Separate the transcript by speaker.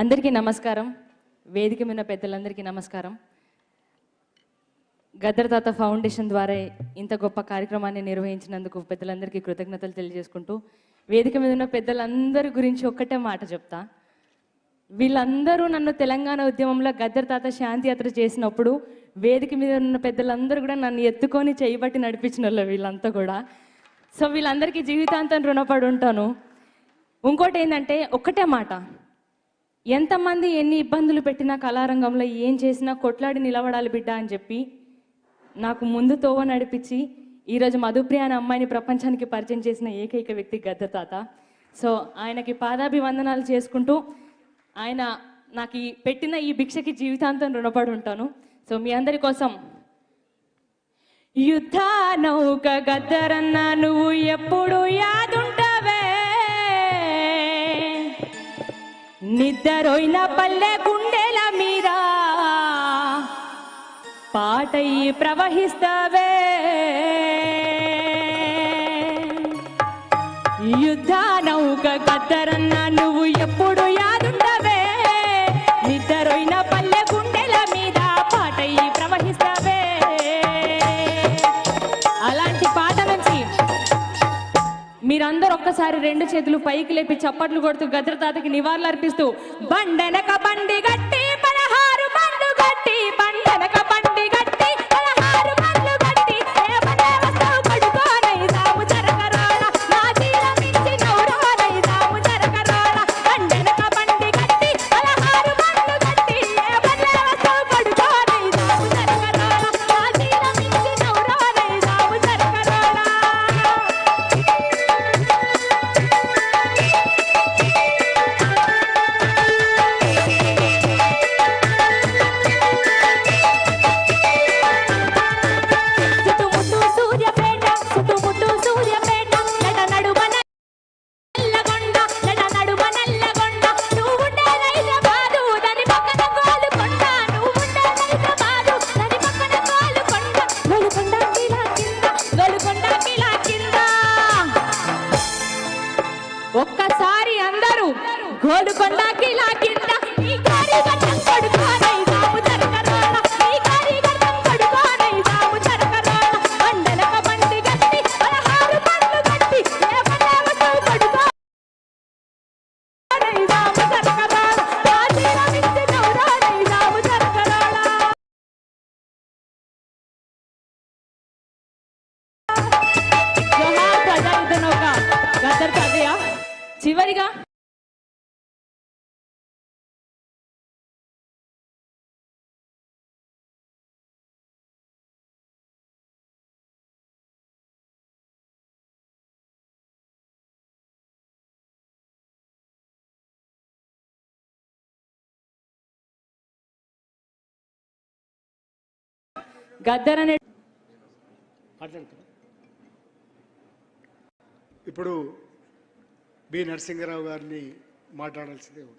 Speaker 1: అందరికీ నమస్కారం. వేదిక మీద పెద్దలందరికీ నమస్కారం. గద్దర్ తాత ఫౌండేషన్ ద్వారా ఇంత గొప్ప కార్యక్రమాన్ని నిర్వహించినందుకు పెద్దలందరికీ కృతజ్ఞతలు తెలియజేసుకుంటూ, వేదిక మీద ఉన్న పెద్దలందరి గురించి ఒక్కటే మాట చెప్తా. వీళ్ళందరూ నన్ను తెలంగాణ ఉద్యమంలో గద్దర్ తాత శాంతి యాత్ర చేసినప్పుడు వేదిక మీద ఉన్న పెద్దలందరూ కూడా నన్ను ఎత్తుకొని చేయబట్టి నడిపించిన వాళ్ళు వీళ్ళంతా కూడా. సో వీళ్ళందరికీ జీవితాంతం రుణపడి ఉంటాను. ఇంకోటి ఏంటంటే ఒక్కటే మాట, ఎంతమంది ఎన్ని ఇబ్బందులు పెట్టినా కళారంగంలో ఏం చేసినా కొట్లాడి నిలబడాలి బిడ్డ అని చెప్పి నాకు ముందు తోవ నడిపించి ఈరోజు మధుప్రియ అనే అమ్మాయిని ప్రపంచానికి పరిచయం చేసిన ఏకైక వ్యక్తి గద్దర్ తాత. సో ఆయనకి పాదాభివందనాలు చేసుకుంటూ ఆయన నాకు పెట్టిన ఈ భిక్షకి జీవితాంతం రుణపడి ఉంటాను. సో మీ అందరి కోసం యుద్ధ నౌక గద్దరన్న నువ్వు ఎప్పుడు యాదుంటావే, నిద్రోయిన పల్లె గుండెల మీద పాటయి ప్రవహిస్తావే. యుద్ధ నౌక గద్దరన్న నువ్వు ఎప్పుడు యాదుంటావే, నిద్రోయిన పల్లె గుండెల మీద పాటయి ప్రవహిస్తావే. అలాంటి పాట నుంచి మీరందరూ ఒక్కసారి రెండు చేతులు పైకి లేపి చప్పట్లు కొడుతూ గద్దర్ తాతకి నివాళులు అర్పిస్తూ బండెనక బండి గట్టి 16 బండ్లు గట్టి, బండెనక బండి గట్టి 16 బండ్లు గట్టి, ఏ పనే వస్తావు పడుకోనై సాము జరగరాడ, నా జీల మించి నౌరానై సాము జరగరాడ. బండెనక బండి గట్టి 16 బండ్లు గట్టి, ఏ పనే వస్తావు పడుకోనై సాము జరగరాడ, నా జీల మించి నౌరానై సాము జరగరాడ. ఒక్కసారి అందరూ గోలుకొండ కిలా కింద ఈ గారి గట్టం కొడుకోనై సాము జరగరాడ, ఈ గారి గట్టం కొడుకోనై సాము జరగరాడ. బండెనక బండి గట్టి 16 బండ్లు గట్టి, ఏ పనే వస్తావు కొడుకోనై సాము జరగరాడ, నా జీల మించి నౌరానై సాము జరగరాడ. జోహార్ ప్రజాయుద్ధ నౌక గద్దర్ తాతయ్య. చివరిగా గద్దర్ అనే
Speaker 2: ఇప్పుడు బి నరసింహరావు గారిని మాట్లాడాల్సిందే ఉంది.